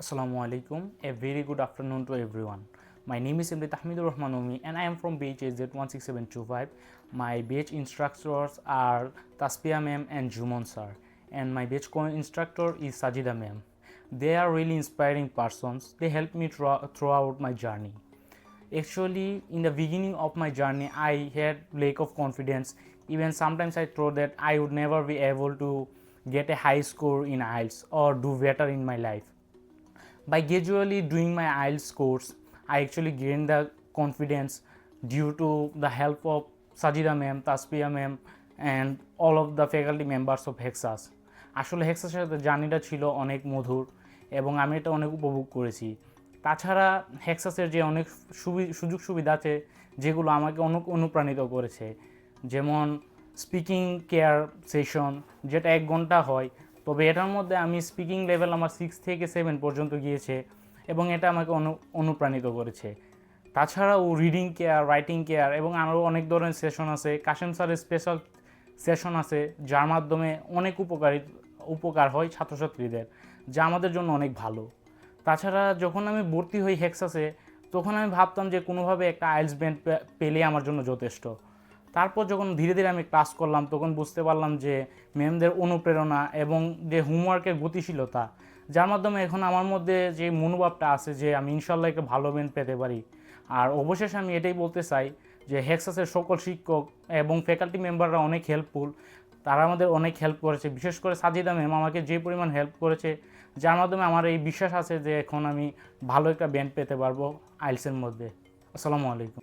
Assalamu alaikum. A very good afternoon to everyone. My name is Imrit Ahmedur Rahman Omi and I am from BHZ 16725. My BH instructors are Taspia ma'am and Jumon sir, and my BH co-instructor is Sajida ma'am. They are really inspiring persons. They helped me throughout my journey. Actually, in the beginning of my journey, I had lack of confidence. Even sometimes I thought that I would never be able to get a high score in IELTS or do better in my life. By gradually doing my IELTS course, I actually gained the confidence due to the help of Sajida ma'am, Taspia ma'am and all of the faculty members of Hexas. আসলে হেক্সাসের সাথে জার্নিটা ছিল অনেক মধুর এবং আমি এটা অনেক উপভোগ করেছি। তাছাড়া হেক্সাসের যে অনেক সুযোগ সুবিধা আছে যেগুলো আমাকে অনেক অনুপ্রাণিত করেছে, যেমন স্পিকিং কেয়ার সেশন যেটা 1 ঘন্টা হয়, তবে এটার মধ্যে আমি স্পিকিং লেভেল আমার 6 থেকে 7 পর্যন্ত গিয়েছে এবং এটা আমাকে অনুপ্রাণিত করেছে। তাছাড়াও রিডিং কেয়ার, রাইটিং কেয়ার এবং আরও অনেক ধরনের সেশন আছে। কাশেম স্যারের স্পেশাল সেশন আছে যার মাধ্যমে অনেক উপকার হয় ছাত্রছাত্রীদের, যা আমাদের জন্য অনেক ভালো। তাছাড়া যখন আমি ভর্তি হই হেক্সাসে, তখন আমি ভাবতাম যে কোনোভাবে একটা আইএলটিএস ব্যান্ড পেলে আমার জন্য যথেষ্ট। তারপর যখন ধীরে ধীরে আমি ক্লাস করলাম, তখন বুঝতে পারলাম যে ম্যামদের অনুপ্রেরণা এবং যে হোমওয়ার্কের গতিশীলতা, যার মাধ্যমে এখন আমার মধ্যে যে মনোভাবটা আছে যে আমি ইনশাল্লাহ একটা ভালো ব্যান্ড পেতে পারি। আর অবশেষে আমি এটাই বলতে চাই যে হেক্সাসের সকল শিক্ষক এবং ফ্যাকাল্টি মেম্বাররা অনেক হেল্পফুল। তারা আমাদের অনেক হেল্প করেছে, বিশেষ করে সাজিদা ম্যাম আমাকে যে পরিমাণ হেল্প করেছে, যার মাধ্যমে আমার এই বিশ্বাস আছে যে এখন আমি ভালো একটা ব্যান্ড পেতে পারবো আইএলটিএসের মধ্যে। আসসালামু আলাইকুম।